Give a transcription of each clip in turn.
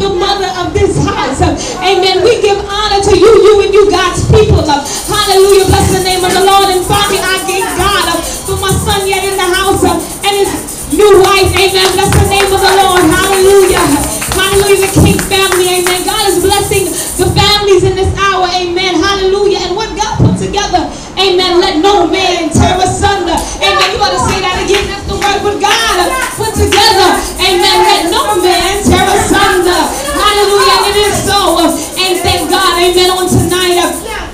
the mother of this house. Amen. We give honor to you, and you God's people. Hallelujah. Bless the name of the Lord. And finally, I thank God for my son yet in the house and his new wife. Amen. Bless the name of the Lord. Hallelujah. Hallelujah. The King family. Amen. God is blessing the families in this hour. Amen. Hallelujah. And what God put together, amen, let no man tear asunder. Amen. You ought to say that again. That's the word. What God put together, amen, let no man tear asunder. Hallelujah. And it is so. And thank God. Amen. On tonight,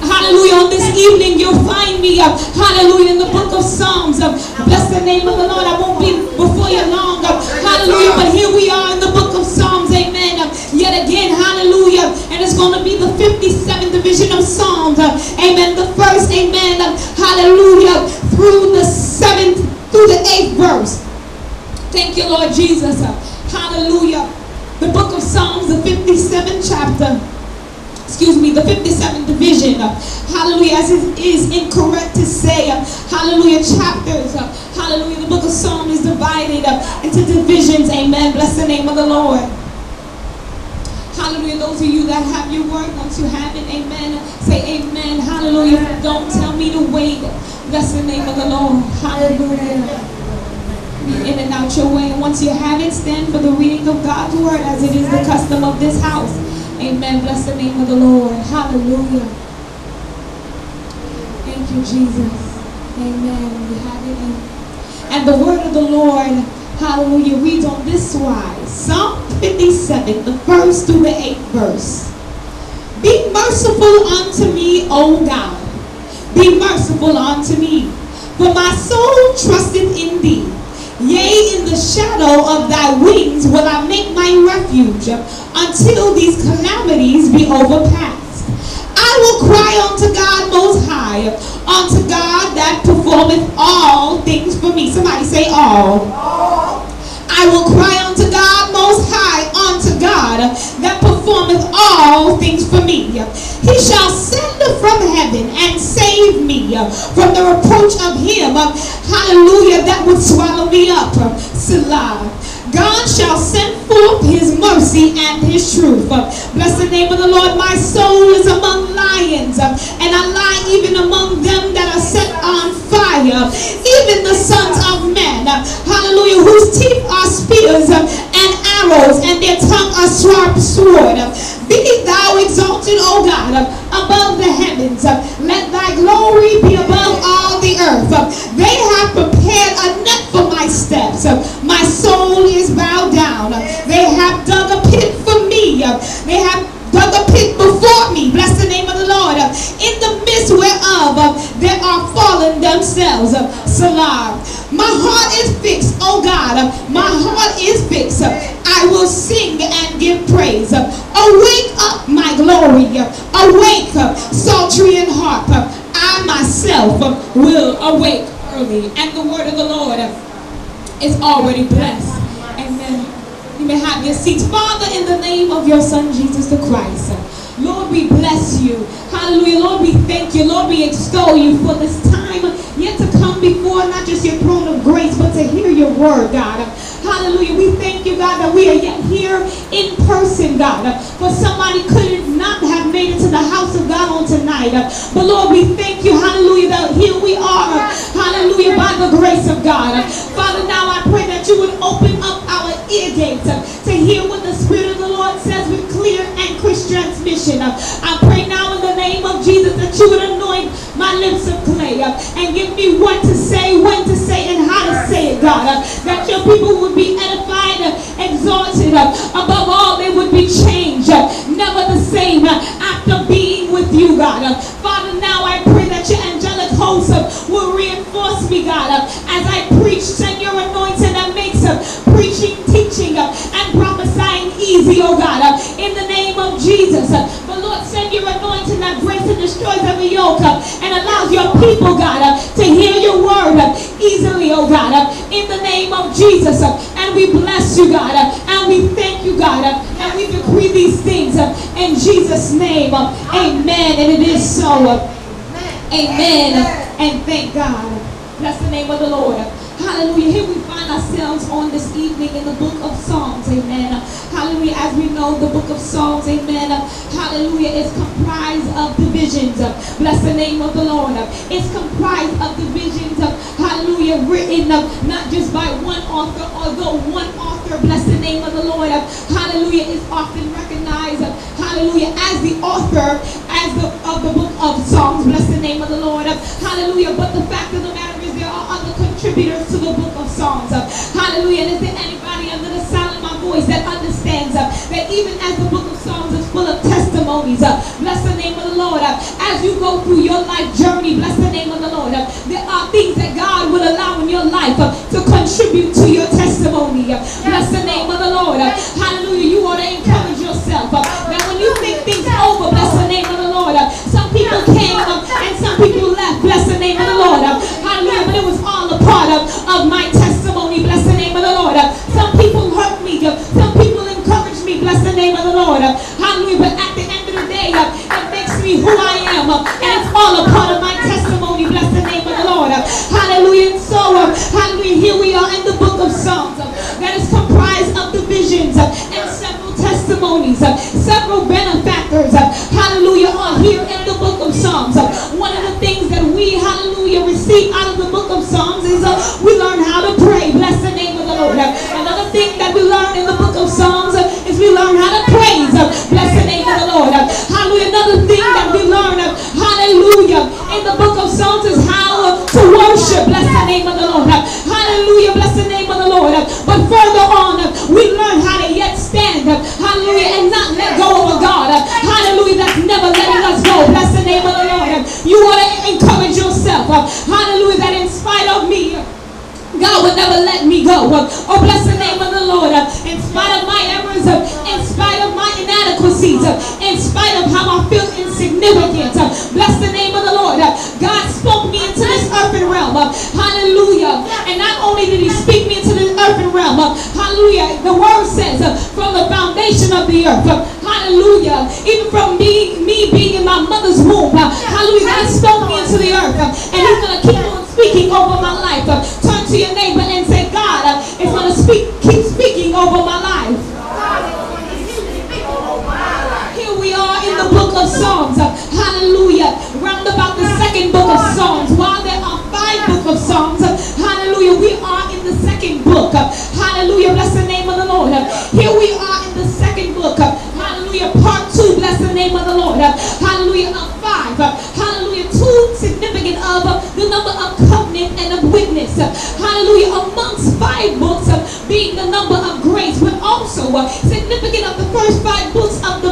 hallelujah, on this evening, you'll find me, hallelujah, in the book of Psalms. Bless the name of the Lord. I won't be before you long. Hallelujah. But here we are in the book of Psalms. Amen. Yet again, hallelujah. And it's going to be the 57th division of Psalms. Amen. The first, amen, hallelujah, through the 7th, through the 8th verse. Thank you, Lord Jesus. Hallelujah. The book of Psalms, the 57th chapter. Excuse me, the 57th division. Hallelujah. As it is incorrect to say, hallelujah, chapters. Hallelujah. The book of Psalms is divided into divisions. Amen. Bless the name of the Lord. Hallelujah. Those of you that have your word, once you have it, amen, say amen. Hallelujah. Don't tell me to wait. Bless the name of the Lord. Hallelujah. Be in and out your way. And once you have it, stand for the reading of God's word as it is the custom of this house. Amen. Bless the name of the Lord. Hallelujah. Thank you, Jesus. Amen. We have it. And the word of the Lord, hallelujah, reads on this wise. Psalm 57, the 1st through the 8th verse. Be merciful unto me, O God. Be merciful unto me. For my soul trusteth in thee. Yea, in the shadow of thy wings will I make my refuge, until these calamities be overpassed. I will cry unto God most high, unto God that performeth all things for me. Somebody say all. I will cry unto God most high, unto God that performeth all things for me. He shall send from heaven and save me from the reproach of him, hallelujah, that would swallow me up. Selah. God shall send forth his mercy and his truth. Bless the name of the Lord. My soul is among lions, and I lie even among them that are set on fire, even the sons of men, hallelujah, whose teeth are spears and arrows, and their tongue a sharp sword. Be thou exalted, O God, above the heavens. Let thy glory be above all the earth. They have prepared a net for my steps. My soul is bowed down. They have dug a pit for me. They have dug a pit before me. Bless the name of the Lord. In the midst whereof they are fallen themselves. Salah. My heart is fixed, oh God. My heart is fixed. I will sing and give praise. Awake up, my glory. Awake, psaltery and harp. I myself will awake early. And the word of the Lord is already blessed. Amen. You may have your seats. Father, in the name of your Son, Jesus the Christ, Lord, we bless you. Hallelujah. Lord, we thank you. Lord, we extol you for this time yet to come before not just your throne of grace, but to hear your word, God. Hallelujah. We thank you, God, that we are yet here in person, God. For somebody could not have made it to the house of God on tonight. But Lord, we thank you, hallelujah, that here we are, hallelujah, by the grace of God. Father, now I pray that you would open up our ear gates to hear what the Spirit of the Lord says with clear and crisp transmission. I pray now in the name of Jesus that you would anoint my lips of clay and give me what to say, when to say, and how to say it, God. That your people would be edified, exalted. Above all, they would be changed, never the same after being with you, God. Father, now I pray that your angelic host will reinforce me, God, as I preach. Send your anointing that makes preaching, teaching, and prophesying easy, oh God, in the name of Jesus. But Lord, send your anointing that breaks and destroys every yoke and allows your people, God, to hear your word easily, oh God, in the name of Jesus. And we bless you, God, and we thank you, God, and we decree these things in Jesus' name. Amen. And it is so. Amen. And thank God. Bless the name of the Lord. Hallelujah. Here we find ourselves on this evening in the book of Psalms. Amen. Hallelujah. As we know, know, the book of Psalms, amen, hallelujah, is comprised of divisions. Bless the name of the Lord. It's comprised of divisions, hallelujah, written not just by one author, although one author, bless the name of the Lord, hallelujah, is often recognized, hallelujah, as the author of the book of Psalms. Bless the name of the Lord, hallelujah. But the fact of the matter is there are other contributors to the book of Psalms, hallelujah. And is there anybody under the sound of my voice that understands that even as the book of Psalms is full of testimonies, bless the name of the Lord, as you go through your life journey, bless the name of the Lord, there are things that God will allow in your life to contribute to your testimony. Bless the name of the Lord, hallelujah. You ought to encourage yourself that when you think things over, bless the name of the Lord, some people came and some people left, bless the name of the Lord, hallelujah, but it was all a part of my testimony. Bless the name of the Lord. Some people hurt me, some people encouraged me, bless the name of the Lord, hallelujah. But at the end of the day, it makes me who I am, and it's all a part of my testimony. Bless the name of the Lord, hallelujah. And so hallelujah, here we are in the book of Psalms that is comprised of divisions and several testimonies, several benefactors, hallelujah, are here in the book of Psalms. One of the things that we, hallelujah, receive out of the book of Psalms is we learn how to pray. Bless the name of the Lord. Another thing that we learn in the book of Psalms is we learn how to praise. Bless the name of the Lord. Hallelujah. Another thing that we learn, hallelujah, in the book of Psalms is how to worship. Bless the name of the Lord. Hallelujah. Bless the name of the Lord. But further on, we learn how to yet stand. Hallelujah. And not let go of a God. Hallelujah. That's never letting us go. Bless the name of the Lord. You want to encourage yourself. Hallelujah. That in spite of me, God would never let me go. Oh, bless the name of the Lord. In spite of my errors, in spite of my inadequacies, in spite of how I feel insignificant, bless the name of the Lord. God spoke me into this earthen realm. Hallelujah. And not only did he speak me into this earthen realm, hallelujah, the word says from the foundation of the earth, hallelujah, even from me being in my mother's womb, hallelujah, God spoke me into the earth, and he's going to keep on speaking over my life. Turn to your neighbor and say, God is going to keep speaking over my life. Here we are in the book of Psalms, hallelujah, round about the second book of Psalms. While there are 5 books of Psalms, hallelujah, we are in the second book, hallelujah, bless the name of the Lord. Here we are in the second book, hallelujah, part 2, bless the name of the Lord, hallelujah, of 5, hallelujah, 2 significant of the number of covenant and of witness, hallelujah, amongst 5 books being the number of grace, but also significant of the first 5 books of the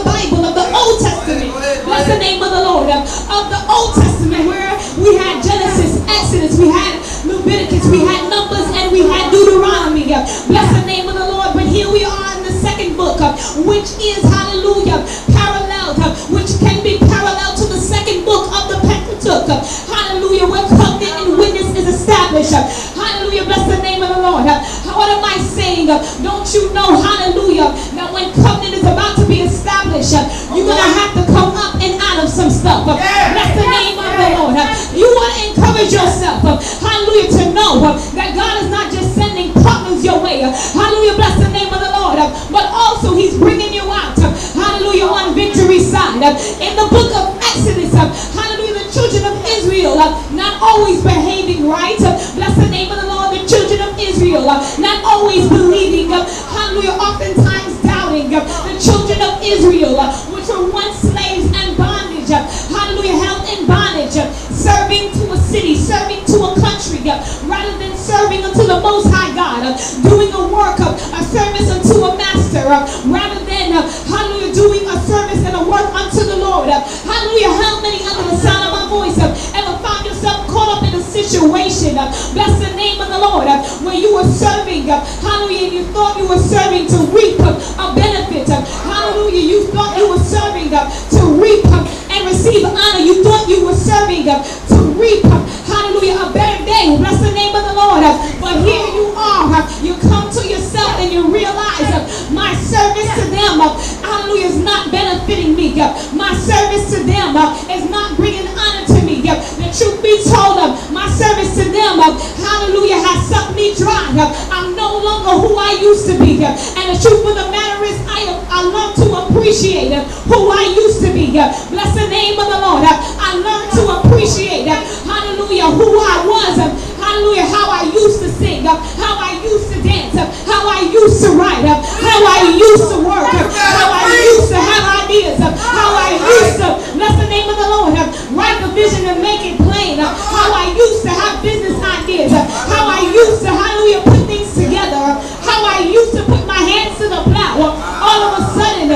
Bible, of the Old Testament. Bless the name of the Lord. Of the Old Testament, where we had Genesis, Exodus, we had Leviticus, we had Numbers, and we had Deuteronomy. Bless the name of the Lord. But here we are in the second book, which is, hallelujah, paralleled, which can be parallel to the second book of the Pentateuch. Hallelujah, where covenant and witness is established. Hallelujah, bless the name of the Lord. What am I saying? Don't you know, hallelujah, that when covenant is about to be established, you're going to have to come up and out of some stuff. Bless the name of the Lord. You want to encourage yourself, hallelujah, to know that God is not just sending partners your way. Hallelujah, bless the name of the Lord. But also he's bringing you out, hallelujah, on victory side. In the book of Exodus, hallelujah, the children of Israel not always behaving right. Bless the name of the Lord. The children of Israel not always believing, hallelujah, oftentimes doubting. The children of Israel, which were once slaves and bondage, hallelujah, held in bondage, serving to a city, serving to a country, rather than serving unto the Most High God, doing a work, a service unto a master, rather than, hallelujah, doing a service and a work unto the Lord. Hallelujah. How many under the sound of my voice ever found yourself caught up in a situation, bless the name of the Lord, where you were serving, hallelujah, and you thought you were serving to reap a benefit, hallelujah, you thought you were serving to reap and receive honor, you thought you were serving to reap, hallelujah, a better day, bless the name of the Lord, but here you are, you come to yourself and you realize my service to them, hallelujah, is not benefiting me, my service to them is not bringing honor to me. The truth be told, my service to them, hallelujah, has sucked me dry. I'm no longer who I used to be. And the truth of the matter is, appreciate who I used to be. Bless the name of the Lord. I learned to appreciate, hallelujah, who I was. Hallelujah, how I used to sing, how I used to dance, how I used to write, how I used to work, how I used to have ideas, how I used to, bless the name of the Lord, write the vision and make it plain, how I used to have business ideas, how I used to, hallelujah, put things together, how I used to put my hands to the plow. All of a sudden,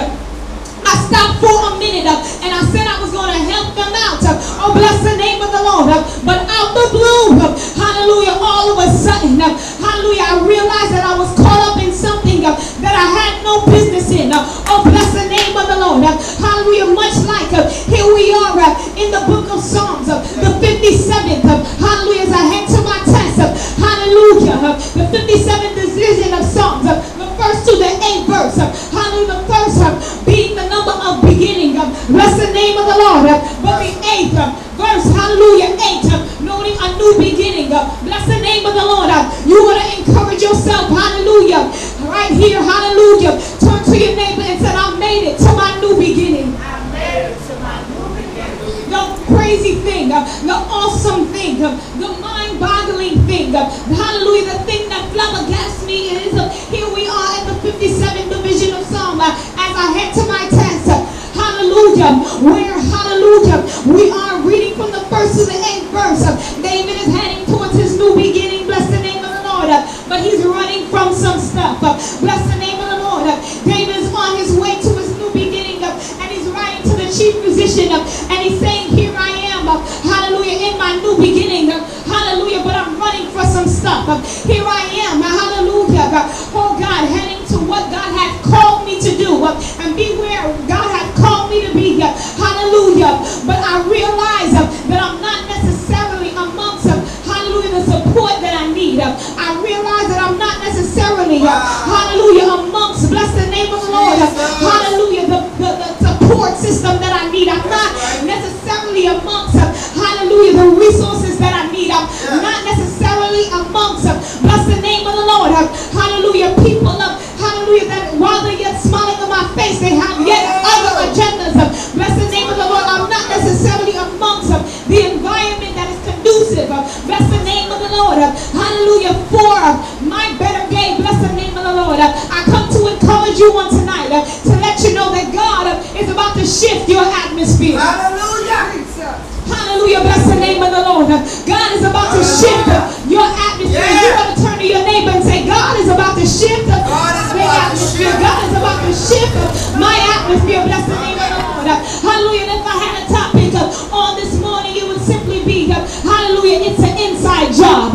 I stopped for a minute and I said I was going to help them out. Oh, bless the name of the Lord. But out the blue, hallelujah, all of a sudden, hallelujah, I realized that I was caught up in something that I had no business in. Oh, bless the name of the Lord. Hallelujah, much like here we are in the book of Psalms, the 57th. Hallelujah, as I head to my test. Hallelujah, the 57th division of Psalms, the first to the 8th verse. Hallelujah, the first being the number of beginning. Bless the name of the Lord. But the 8th verse, hallelujah, 8, noting a new beginning. Bless the name of the Lord. You want to encourage yourself, hallelujah, right here, hallelujah. Turn to your neighbor and say, I made it to my new beginning. I made it to my new beginning. The crazy thing, the awesome thing, the mind-boggling thing, hallelujah, the thing that flabbergasts me is here we are in the 57th division of Psalm as I head to my test, hallelujah, where, hallelujah, we are reading from the 1st to the 8th verse. David is heading towards his new beginning, bless the name of the Lord, but he's running from some stuff, bless the name of the Lord. David is on his way to his new beginning, and he's writing to the chief musician, and he's saying, here I am, hallelujah, in my new beginning, hallelujah, but I'm running for some stuff. Here I am, hallelujah, oh God, heading to what God has called me to do, and be where God has called me to be, hallelujah, but I realize that I'm not necessarily amongst, hallelujah, the support that I need. I realize that I'm not necessarily, hallelujah, amongst, bless the name of the Lord, hallelujah, the support system that I need. I'm not necessarily amongst, hallelujah, the resources that I need. I'm not necessarily amongst, bless the name of the Lord, hallelujah, people of, hallelujah, that while they're yet smiling in my face, they have yet other agendas. Bless the name of the Lord. I'm not necessarily amongst the environment that is conducive. Bless the name of the Lord. Hallelujah, for my better day. Bless the name of the Lord. I come to encourage you on tonight to let you know that God is about to shift your atmosphere. Hallelujah. Hallelujah, bless the name of the Lord. God is about to shift your atmosphere. You want to turn to your neighbor and say, God is about to shift the atmosphere. God is about to shift my atmosphere. Bless the name of the Lord. Hallelujah. And if I had a topic on this morning, it would simply be, hallelujah, it's an inside job.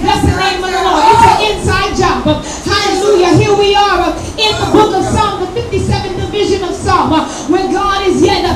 Bless the name of the Lord. It's an inside job. Hallelujah. Here we are in the book of Psalm, the 57th division of Psalm, where God is yet,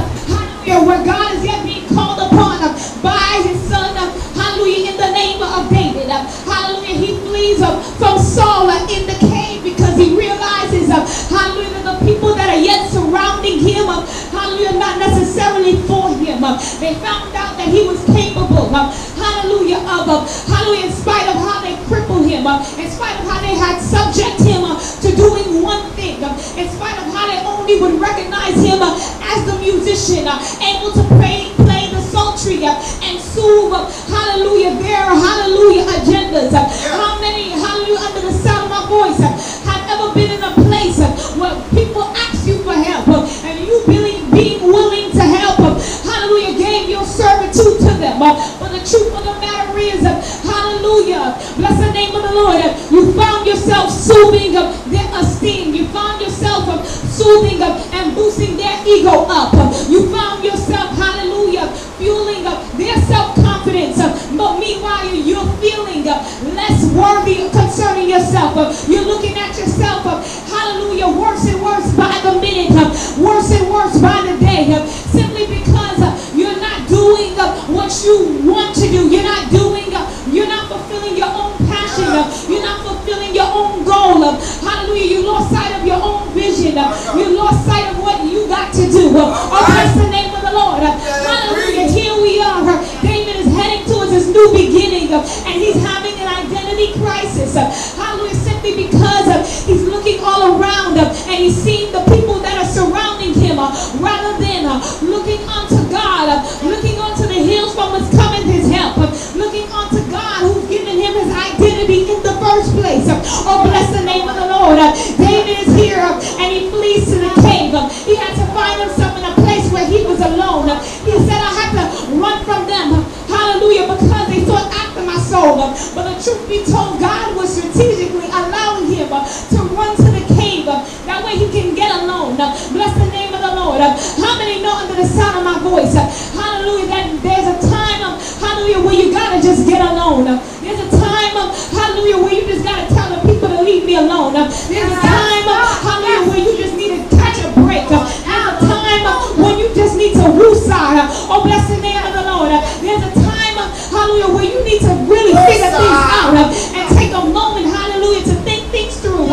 where God is yet being called upon by his son, hallelujah, in the name of David. Hallelujah. He flees from Saul in the cave because he realizes, hallelujah, that the people that are yet surrounding him, hallelujah, not necessarily for him. They found out that he was capable, hallelujah, hallelujah, in spite of how they crippled him, in spite of how they had subject him to doing one thing, in spite of how they only would recognize him as the musician, able to play the psaltery and soothe, hallelujah, their, hallelujah, agendas. How many, hallelujah, under the sound of my voice have ever been in a place where people ask you for help and you being willing to help, hallelujah, gave your servitude to them. But the truth of the matter is, hallelujah, bless the name of the Lord, you found yourself soothing their esteem. You found yourself soothing and boosting their ego up. You found yourself, hallelujah, fueling their self-confidence. But meanwhile, you're feeling less worthy concerning yourself. You're looking at yourself, hallelujah, worse and worse by the minute, worse and worse by the day, simply because you're not doing what you want to do. You're not fulfilling your own passion. You're not fulfilling your own goal. Hallelujah, you lost sight of your own vision. You lost sight of what you got to do. Oh, bless the name of the Lord. Hallelujah, here we are. David is heading towards his new beginning, and he's having an identity crisis. Hallelujah, simply because he's looking all all around and he's seeing the people that are surrounding him rather than looking unto God, looking unto the hills from whence cometh his help, looking unto God who's given him his identity in the first place. Oh, bless the name of the Lord. David is here and he flees to the cave. He had to find himself in a place where he was alone. He said, I had to run from them. Hallelujah, because they sought after my soul. But the truth be told, God was strategically allowing him to run to the cave. That way he can get alone. Bless the name of the Lord. How many know under the sound of my voice, hallelujah, that there's a time, hallelujah, where you gotta just get alone. There's a time, hallelujah, where you just gotta tell the people to leave me alone. There's a time, hallelujah, where you just need to catch a break. There's a time when you just need to woosah. Oh, bless the name of the Lord. There's a time, hallelujah, where you need to really figure things out and take a moment, hallelujah, to think things through.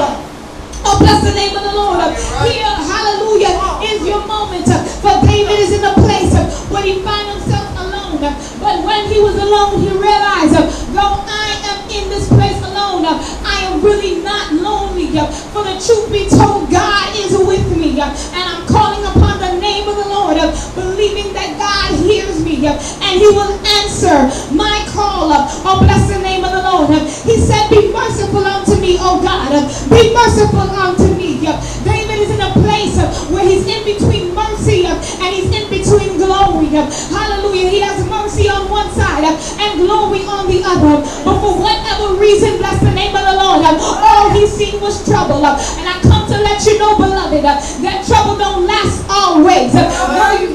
Oh, bless the name of the Lord. Here, hallelujah, is your moment. For David is in a place where he finds himself alone. But when he was alone, he realized, though I am in this place alone, I am really not lonely. For the truth be told, God is with me. And I'm calling upon the name of the Lord, believing that God hears me and he will answer my call. Oh, bless the name of the Lord. He said, be merciful unto me, oh God. Be merciful unto me. David is in a place where he's in between mercy and he's in between glory. Hallelujah. He has mercy on one side and glory on the other. But for whatever reason, bless the name of the Lord, all he seen was trouble. And I come to let you know, beloved, that trouble don't last always.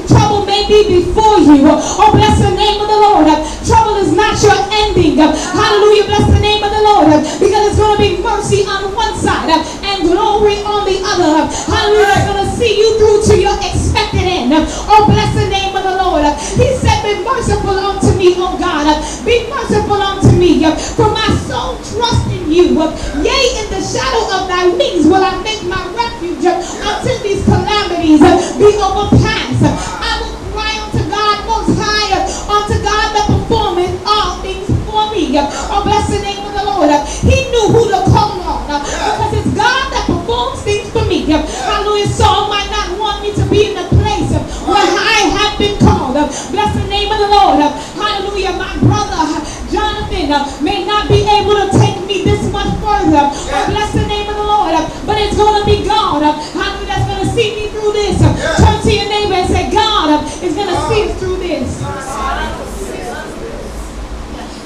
Trouble may be before you. Oh, bless the name of the Lord. Trouble is not your ending. Hallelujah. Bless the name of the Lord. Because it's going to be mercy on one side and glory on the other. Hallelujah. It's going to see you through to your expected end. Oh, bless the name of the Lord. He said, be merciful unto me, oh God. Be merciful unto me. For my soul trusts in you. Yea, in the shadow of thy wings will I make my refuge until these calamities be overpassed. I will cry unto God most high, unto God that performeth all things for me. Oh, bless the name of the Lord. He knew who to call on because it's God that performs things for me. Hallelujah. Saul might not want me to be in the place where I have been called. Bless the name of the Lord. Hallelujah. My brother Jonathan may not be able to take me this much further. Bless the name of the Lord. But it's going to be God. Hallelujah. That's going to see me through this. Turn to your neighbor and say, God is going to see us through this.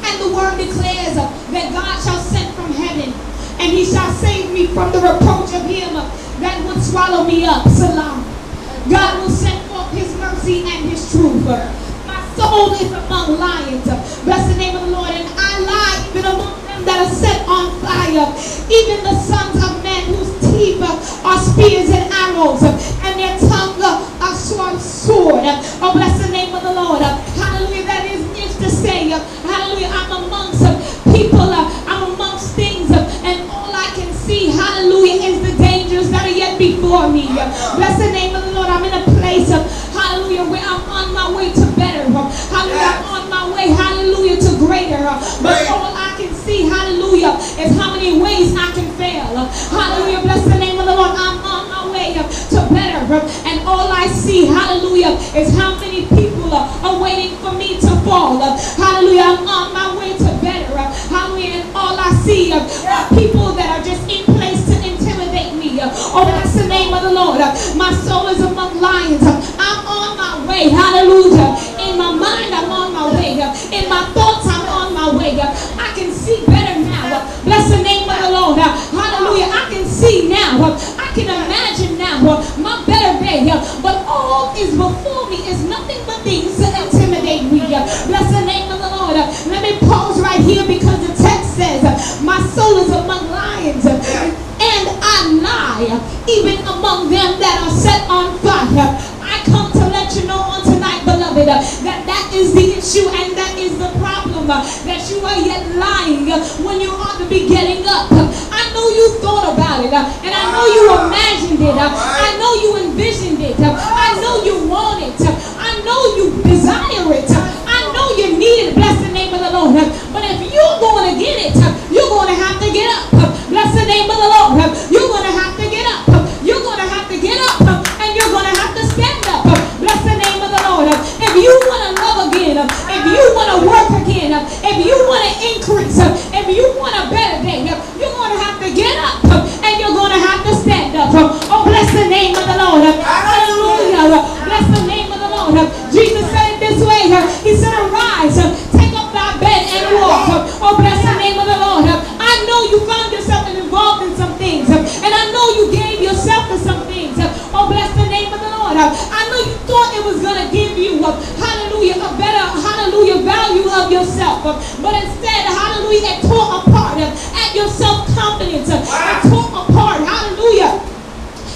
And the word declares that God shall send from heaven and he shall save me from the reproach of him that would swallow me up. Salam. God will send forth his mercy and his truth. My soul is among lions. Bless the name of the Lord. And I lie even among them that are set on fire. Even the sons of men whose teeth are spears and arrows, and their tongue a sword. Oh, bless the name of the Lord. Hallelujah. That is to say, hallelujah, I'm amongst people, I'm amongst things, and all I can see, hallelujah, is the dangers that are yet before me. Bless the name of the Lord. I'm in a place, hallelujah, where I'm on my way to better. Hallelujah, I'm on my way, hallelujah, to greater. But all I can see, hallelujah, is how many ways I can fail. Hallelujah, bless the name of the Lord. I'm on my way to better. And all I see, hallelujah, is how many people are waiting for me to fall. Hallelujah, I'm on my way to better. Hallelujah, and all I see are people that are just in place to intimidate me. Oh, bless the name of the Lord. My soul is among lions. I'm on my way. Hallelujah. In my mind, I'm on my way. In my thoughts, I'm on my way. I can see better now. Bless the name of the Lord. Hallelujah. I can see now. I can imagine now my better day. But all is before me is nothing but things to intimidate me. Bless the name of the Lord. Let me pause right here because the text says, my soul is among lions and I lie, even among them that are set on fire. I come to let you know on tonight, beloved, that is the issue and that is the problem, that you are yet lying when you ought to be getting up. I know you thought about it, and I know you imagined it. I know you envisioned it. I know you want it. I know you desire it. I know you need it. Bless the name of the Lord. But if you're going to get it, you're going to have to get up. Bless the name of the Lord. You're going to have to get bless the name of the Lord. Hallelujah. Bless the name of the Lord. Jesus said it this way. He said, arise, take up thy bed and walk. Oh, bless the name of the Lord. I know you found yourself involved in some things. And I know you gave yourself to some things. Oh, bless the name of the Lord. I know you thought it was going to give you, hallelujah, a better, hallelujah, value of yourself. But instead, hallelujah, it tore apart at your self-confidence. It tore apart, hallelujah,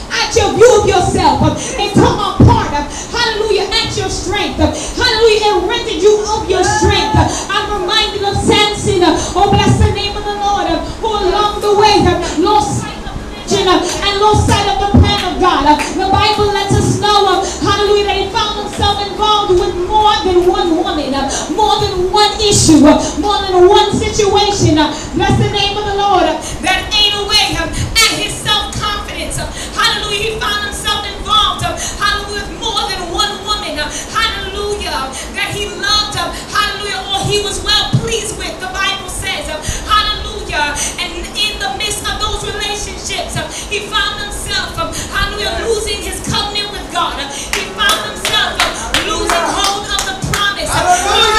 at your view of yourself. It tore apart, hallelujah, at your strength. Hallelujah, it rented you of your strength. I'm reminded of Samson. Oh, bless the name of the Lord, who along the way lost sight of religion and lost sight of the plan of God. The Bible lets us know, hallelujah, that he found himself involved with more than one woman, more than one issue, more than one situation. Bless the name of the Lord. That ate away at his self-confidence. Hallelujah, he found himself involved, hallelujah, with more than one woman. Hallelujah, that he loved, hallelujah, or he was well pleased with, the Bible says. Hallelujah, and in the midst of those relationships, he found himself, hallelujah, losing his covenant with God. He found himself losing hold of the promise. He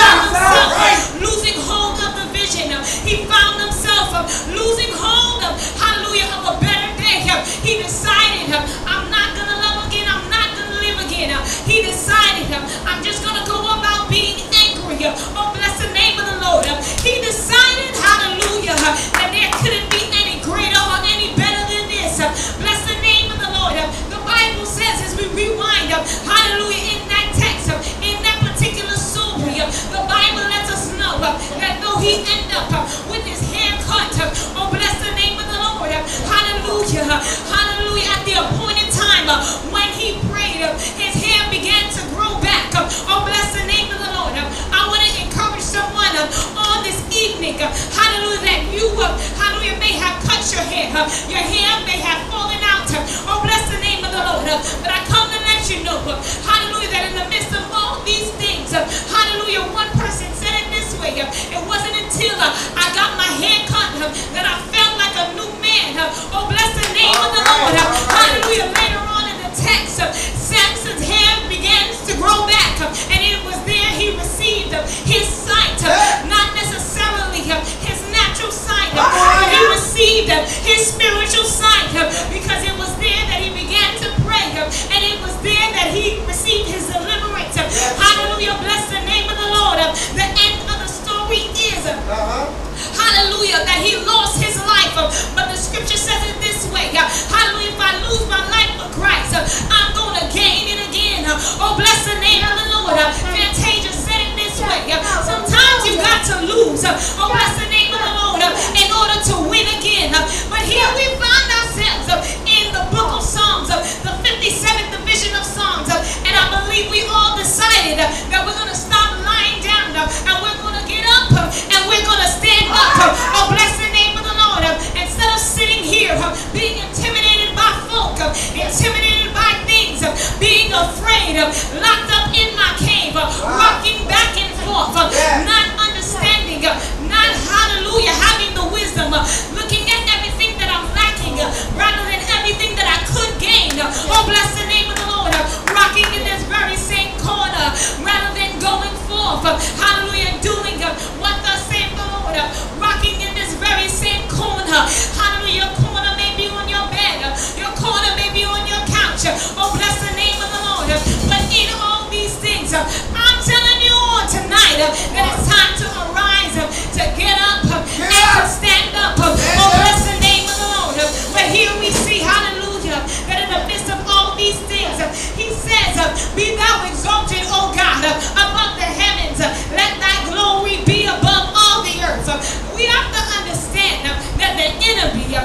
found himself losing hold of the vision. He found himself losing hold of, hallelujah, of a better day. He decided, I'm not going to love again. I'm not going to live again. He decided, I'm just going to go about being angry. Oh, bless the name of the Lord. He decided, hallelujah, that there couldn't be any greater or any better than this. Bless the name of the Lord. The Bible says, as we rewind, hallelujah, in that text, in that particular story, the Bible lets us know that though he ended up with his hair cut, oh, bless the name of the Lord, hallelujah, hallelujah, at the appointed time, when he prayed, his hair began to grow back. Oh, bless the name of the Lord. I want to encourage someone on this evening, hallelujah, that you, hallelujah, may have cut your hair. Your hair may have fallen out. Oh, bless the name of the Lord. But I come to let you know, hallelujah, that in the midst of all these things, hallelujah, one person said it this way. It wasn't until I got my hair cut that I felt like a new man. Oh, bless the name of the Lord. Hallelujah. Later on in the text, Samson's hair begins to grow back, and it was there he received his sight, not necessarily his natural sight, but he received his spiritual sight, because it was there that he began to pray, and it was there that he received his deliverance. Hallelujah. Bless the name of the Lord. The end of the story is, hallelujah, that he lost his life, but the scripture says it this way, hallelujah, if I lose my life for Christ, I'm going to gain it again. Oh, bless the name of the Lord. Fantasia said it this way, sometimes you got to lose, oh, bless the name of the Lord, in order to win again. But here we find ourselves in the book of Psalms, the 57th division of Psalms, and I believe we all decided that we're going to stop lying down, and we're going to get up, and we're going to stand up. Oh, bless the name of the Lord. Instead of sitting here being intimidated by folk, intimidated by things, being afraid, locked up in my cave, rocking back and forth, not understanding, not, hallelujah, having the wisdom, looking at everything that I'm lacking rather than everything that I could gain. Oh, bless the name of the Lord. Rocking in this very same corner rather than going forth, hallelujah, doing what thus saith the Lord. Rocking in this very same corner, hallelujah. Your corner may be on your bed, your corner may be on your couch. Oh, bless the name of the Lord. But in all these things, I'm telling you on tonight that it's time to arise, to get up, and to stand up. Oh, bless the name of the Lord. But here we see, hallelujah, that in the midst of all these things, he says, be thou exalted, O God, above the heavens. Let thy glory be above all the earth. We have to understand that the enemy,